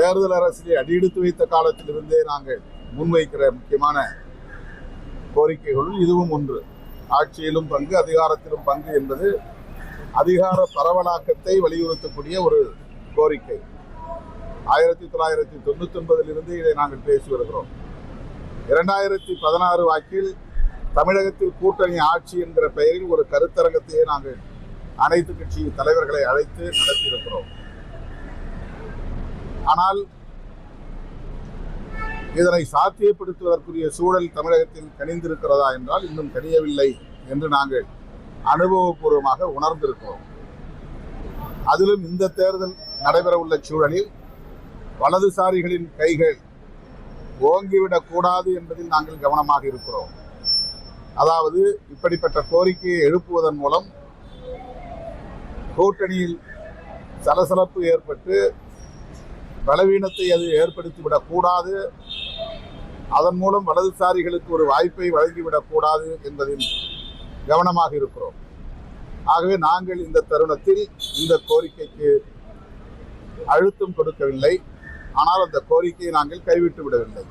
தேர்தல் அரசியலை அடியெடுத்து வைத்த காலத்திலிருந்தே நாங்கள் முன்வைக்கிற முக்கியமான கோரிக்கைகளுள் இதுவும் ஒன்று. ஆட்சியிலும் பங்கு, அதிகாரத்திலும் பங்கு என்பது அதிகார பரவலாக்கத்தை வலியுறுத்தக்கூடிய ஒரு கோரிக்கை. 1999 இதை நாங்கள் பேசி வருகிறோம். 2016 வாக்கில் தமிழகத்தில் கூட்டணி ஆட்சி என்கிற பெயரில் ஒரு கருத்தரங்கத்தையே நாங்கள் அனைத்து கட்சி தலைவர்களை அழைத்து நடத்தியிருக்கிறோம். ஆனால் இதனை சாத்தியப்படுத்துவதற்குரிய சூழல் தமிழகத்தில் கனிந்திருக்கிறதா என்றால் இன்னும் கனியவில்லை என்று நாங்கள் அனுபவபூர்வமாக உணர்ந்திருக்கிறோம். அதிலும் இந்த தேர்தல் நடைபெற உள்ள சூழலில் வலதுசாரிகளின் கைகள் ஓங்கிவிடக் கூடாது என்பதில் நாங்கள் கவனமாக இருக்கிறோம். அதாவது இப்படிப்பட்ட கோரிக்கையை எழுப்புவதன் மூலம் கூட்டணியில் சலசலப்பு ஏற்பட்டு பலவீனத்தை அது ஏற்படுத்திவிடக் கூடாது, அதன் மூலம் வலதுசாரிகளுக்கு ஒரு வாய்ப்பை வழங்கிவிடக் கூடாது என்பதில் கவனமாக இருக்கிறோம். ஆகவே நாங்கள் இந்த தருணத்தில் இந்த கோரிக்கைக்கு அழுத்தம் கொடுக்கவில்லை. ஆனால் அந்த கோரிக்கையை நாங்கள் கைவிட்டு விடவில்லை.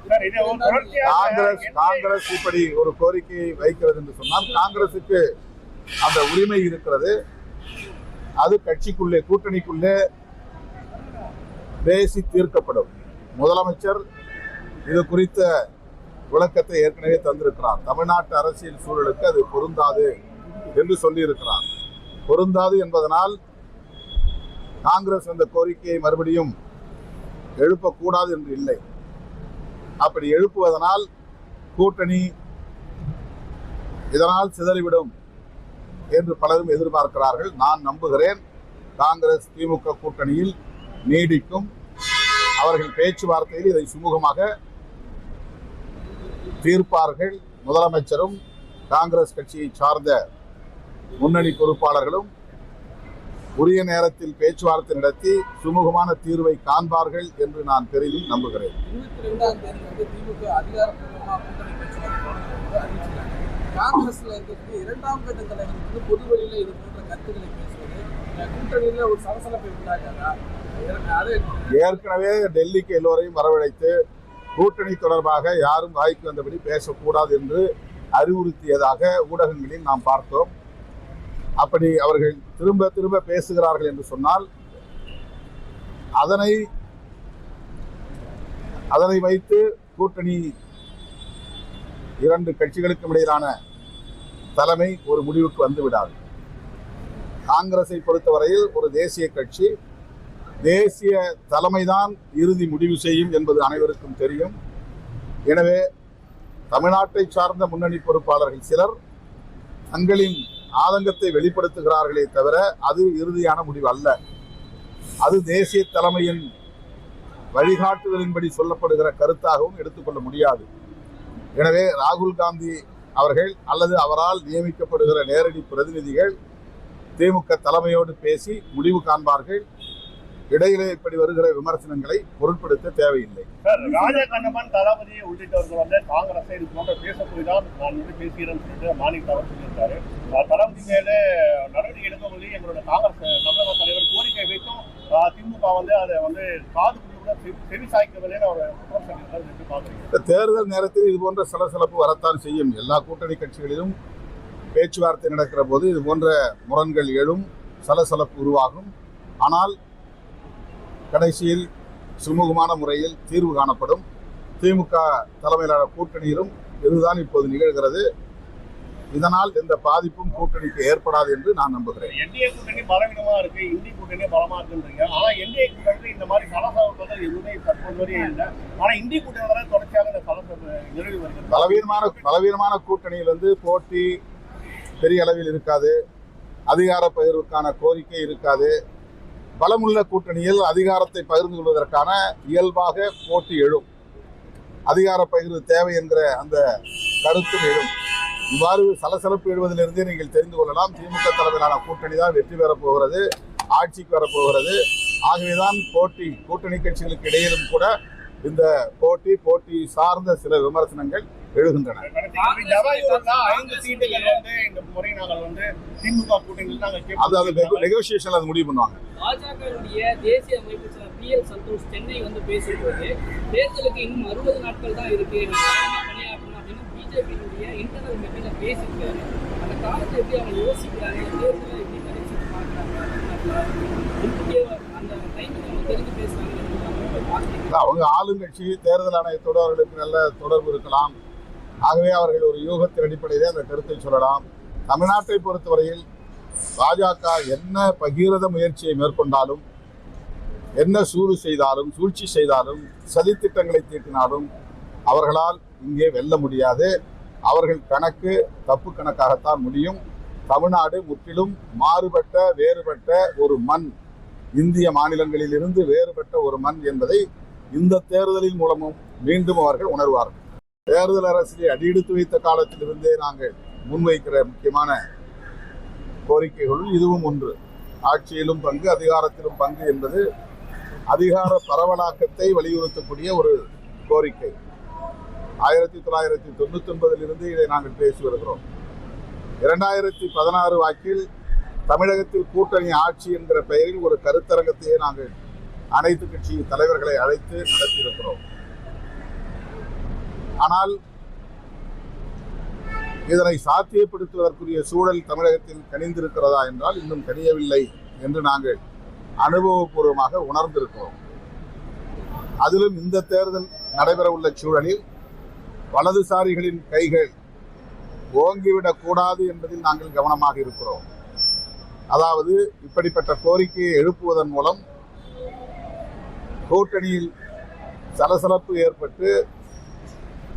காங்கிரஸ் இப்படி ஒரு கோரிக்கையை வைக்கிறது என்று சொன்னால் காங்கிரசுக்கு அந்த உரிமை இருக்கிறது. அது கட்சிக்குள்ளே, கூட்டணிக்குள்ளே பேசி தீர்க்கப்படும். முதலமைச்சர் இது குறித்த விளக்கத்தை ஏற்கனவே தந்திருக்கிறார். தமிழ்நாட்டு அரசியல் சூழலுக்கு அது பொருந்தாது என்று சொல்லியிருக்கிறார். பொருந்தாது என்பதனால் காங்கிரஸ் அந்த கோரிக்கையை மறுபடியும் எழுப்பக்கூடாது என்று இல்லை. அப்படி எழுப்புவதனால் கூட்டணி இதனால் சிதறிவிடும் என்று பலரும் எதிர்பார்க்கிறார்கள். நான் நம்புகிறேன் காங்கிரஸ் திமுக கூட்டணியில் நீடிக்கும். அவர்கள் பேச்சுவார்த்தையில் இதை சுமூகமாக தீர்ப்பார்கள். முதலமைச்சரும் காங்கிரஸ் கட்சியை சார்ந்த முன்னணி பொறுப்பாளர்களும் உரிய நேரத்தில் பேச்சுவார்த்தை நடத்தி சுமூகமான தீர்வை காண்பார்கள் என்று நான் பெரிதும் நம்புகிறேன். காங்கிரஸ்ல இருக்கக்கூடிய இரண்டாம் கட்ட தலைவர்கள் பொதுவெளியில இது போன்ற கருத்துக்களை பேசுவது கூட்டணியில ஒரு சலசலப்பை உண்டாக்காதா? ஏற்கனவே டெல்லிக்கு எல்லோரையும் வரவழைத்து கூட்டணி தொடர்பாக யாரும் வாய்க்கு வந்தபடி பேசக்கூடாது என்று அறிவுறுத்தியதாக ஊடகங்களில் நாம் பார்த்தோம். அப்படி அவர்கள் திரும்ப திரும்ப பேசுகிறார்கள் என்று சொன்னால் அதனை வைத்து கூட்டணி இரண்டு கட்சிகளுக்கும் இடையிலான தலைமை ஒரு முடிவுக்கு வந்துவிடாது. காங்கிரஸை பொறுத்தவரையில் ஒரு தேசிய கட்சி, தேசிய தலைமைதான் இறுதி முடிவு செய்யும் என்பது அனைவருக்கும் தெரியும். எனவே தமிழ்நாட்டை சார்ந்த முன்னணி பொறுப்பாளர்கள் சிலர் தங்களின் ஆதங்கத்தை வெளிப்படுத்துகிறார்களே தவிர அது இறுதியான முடிவு அல்ல. அது தேசிய தலைமையின் வழிகாட்டுதலின்படி சொல்லப்படுகிற கருத்தாகவும் எடுத்துக்கொள்ள முடியாது. எனவே ராகுல் காந்தி அவர்கள் அல்லது அவரால் நியமிக்கப்படுகிற நேரடி பிரதிநிதிகள் திமுக தலைமையோடு பேசி முடிவு காண்பார்கள். இடையிலே இப்படி வருகிற விமர்சனங்களை பொருட்படுத்த தேவையில்லை. ராஜகண்ணப்பன், தளபதி உள்ளிட்டவர்கள் வந்து காங்கிரஸை இது போன்ற பேசப்போய்தான் நான் பேசுகிறேன்னு சொல்லிட்டு மாநில அவர் சொல்லியிருக்காரு. தளபதி மேலே நடவடிக்கை எடுக்கும்போது எங்களோட காங்கிரஸ் தமிழக தலைவர் கோரிக்கை வைத்தும் திமுக வந்து அதை வந்து காது கூட செவி சாய்க்கவில்லைன்னு அவர் பார்க்குறீங்க. தேர்தல் நேரத்தில் இது போன்ற சலசலப்பு வரத்தான் செய்யும். எல்லா கூட்டணி கட்சிகளிலும் பேச்சுவார்த்தை நடக்கிற போது இது போன்ற முரண்கள் எழும், சலசலப்பு உருவாகும். ஆனால் கடைசியில் சுமூகமான முறையில் தீர்வு காணப்படும். திமுக தலைமையிலான கூட்டணியிலும் இதுதான் இப்போது நிகழ்கிறது. இதனால் எந்த பாதிப்பும் கூட்டணிக்கு ஏற்படாது என்று நான் நம்புகிறேன். என்டிஏ கூட்டணி பலவீனமா இருக்கு, இந்தி கூட்டணி பலமா இருக்குன்றீங்க. ஆனா என்டிஏ கூட்டணி இந்த மாதிரி சலசலப்புகள் எதுவுமே தற்போது வரையும் இல்லை. ஆனா இந்தி கூட்டணி தொடர்ச்சியாக இந்த சலசலப்பு நிலவி வருகிறது. பலவீனமான கூட்டணியில் வந்து போட்டி பெரிய அளவில் இருக்காது, அதிகார பகிர்வுக்கான கோரிக்கை இருக்காது. பலமுள்ள கூட்டணியில் அதிகாரத்தை பகிர்ந்து கொள்வதற்கான இயல்பாக போட்டி எழும், அதிகார பகிர்வு தேவை என்கிற அந்த கருத்தும் எழும். இவ்வாறு சலசலப்பு எழுவதிலிருந்தே நீங்கள் தெரிந்து கொள்ளலாம் திமுக தலைமையிலான கூட்டணி தான் வெற்றி பெறப் போகிறது, ஆட்சிக்கு வரப்போகிறது. ஆகவேதான் கூட்டணி கட்சிகளுக்கு இடையிலும் கூட இந்த போட்டி சார்ந்த சில விமர்சனங்கள் எழுகின்றன. ஐந்து சீட்டுகள் வந்து இந்த முறை நாங்கள் வந்து திமுக கூட்டணியில் நாங்கள் அது நெகோசியேஷன் அது முடிவு பண்ணுவாங்க. பாஜகவுடைய தேசிய அமைப்பு செயலர் PL சந்தோஷ் சென்னை வந்து பேசும்போது தேர்தலுக்கு இன்னும் 60 நாட்கள் தான் இருக்கு, பணியாற்றணும் அப்படின்னு பிஜேபியினுடைய இன்டர்னல் மீட்டிங்ல பேசியிருக்காரு. அந்த காலத்தை எப்படி அவங்க யோசிக்கிறாங்க, தேர்தலை எப்படி கடைசி பார்க்குறாங்க, அந்த டைமுக்கு அவங்க தெரிஞ்சு பேசுறாங்க. அவங்க ஆளுங்கட்சி தேர்தல் ஆணையத்தோடு அவர்களுக்கு நல்ல தொடர்பு இருக்கலாம். ஆகவே அவர்கள் ஒரு யூகத்தின் அடிப்படையிலே அந்த கருத்தை சொல்லலாம். தமிழ்நாட்டை பொறுத்தவரையில் பாஜக என்ன பகீரத முயற்சியை மேற்கொண்டாலும், என்ன சூது செய்தாலும், சூழ்ச்சி செய்தாலும், சதித்திட்டங்களை தீட்டினாலும் அவர்களால் இங்கே வெல்ல முடியாது. அவர்கள் கணக்கு தப்பு கணக்காகத்தான் முடியும். தமிழ்நாடு முற்றிலும் மாறுபட்ட வேறுபட்ட ஒரு மண், இந்திய மாநிலங்களில் இருந்து வேறுபட்ட ஒரு மண் என்பதை இந்த தேர்தலின் மூலமும் மீண்டும் அவர்கள் உணர்வார்கள். தேர்தல் அரசியலை அடியெடுத்து வைத்த காலத்திலிருந்தே நாங்கள் முன்வைக்கிற முக்கியமான கோரிக்கைகளுள் இதுவும் ஒன்று. ஆட்சியிலும் பங்கு, அதிகாரத்திலும் பங்கு என்பது அதிகார பரவலாக்கத்தை வலியுறுத்தக்கூடிய ஒரு கோரிக்கை. 1999 இதை நாங்கள் பேசி வருகிறோம். 2016 வாக்கில் தமிழகத்தில் கூட்டணி ஆட்சி என்கிற பெயரில் ஒரு கருத்தரங்கத்தையே நாங்கள் அனைத்து கட்சி தலைவர்களை அழைத்து நடத்தியிருக்கிறோம். ஆனால் இதனை சாத்தியப்படுத்துவதற்குரிய சூழல் தமிழகத்தில் கனிந்திருக்கிறதா என்றால் இன்னும் கனியவில்லை என்று நாங்கள் அனுபவபூர்வமாக உணர்ந்திருக்கிறோம். அதிலும் இந்த தேர்தல் நடைபெறவுள்ள சூழலில் வலதுசாரிகளின் கைகள் ஓங்கிவிடக் கூடாது என்பதில் நாங்கள் கவனமாக இருக்கிறோம். அதாவது இப்படிப்பட்ட கோரிக்கையை எழுப்புவதன் மூலம் கூட்டணியில் சலசலப்பு ஏற்பட்டு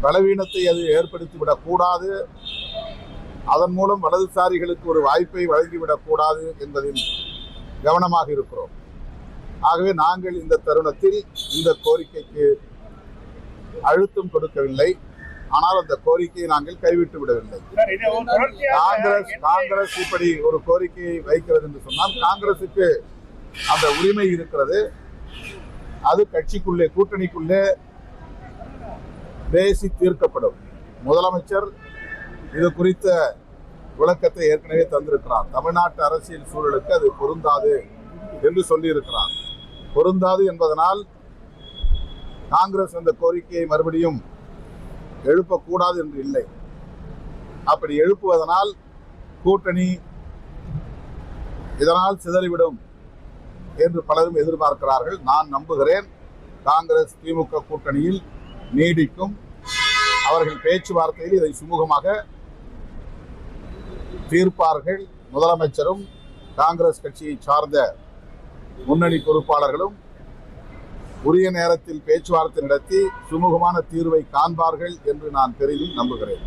பலவீனத்தை அது ஏற்படுத்திவிடக் கூடாது, அதன் மூலம் வலதுசாரிகளுக்கு ஒரு வாய்ப்பை வழங்கிவிடக் கூடாது என்பதில் கவனமாக இருக்கிறோம். ஆகவே நாங்கள் இந்த தருணத்தில் இந்த கோரிக்கைக்கு அழுத்தம் கொடுக்கவில்லை. ஆனால் அந்த கோரிக்கையை நாங்கள் கைவிட்டு விடவில்லை. காங்கிரஸ் இப்படி ஒரு கோரிக்கையை வைக்கிறது என்று சொன்னால் காங்கிரசுக்கு அந்த உரிமை இருக்கிறது. அது கட்சிக்குள்ளே, கூட்டணிக்குள்ளே பேசி தீர்க்கப்படும். முதலமைச்சர் இது குறித்த விளக்கத்தை ஏற்கனவே தந்திருக்கிறார். தமிழ்நாட்டு அரசியல் சூழலுக்கு அது பொருந்தாது என்று சொல்லியிருக்கிறார். பொருந்தாது என்பதனால் காங்கிரஸ் அந்த கோரிக்கையை மறுபடியும் எழுப்பக்கூடாது என்று இல்லை. அப்படி எழுப்புவதனால் கூட்டணி இதனால் சிதறிவிடும் என்று பலரும் எதிர்பார்க்கிறார்கள். நான் நம்புகிறேன் காங்கிரஸ் திமுக கூட்டணியில் நீடிக்கும். அவர்கள் பேச்சுவார்த்தையில் இதை சுமூகமாக தீர்ப்பார்கள். முதலமைச்சரும் காங்கிரஸ் கட்சியை சார்ந்த முன்னணி பொறுப்பாளர்களும் உரிய நேரத்தில் பேச்சுவார்த்தை நடத்தி சுமூகமான தீர்வை காண்பார்கள் என்று நான் பெரிதும் நம்புகிறேன்.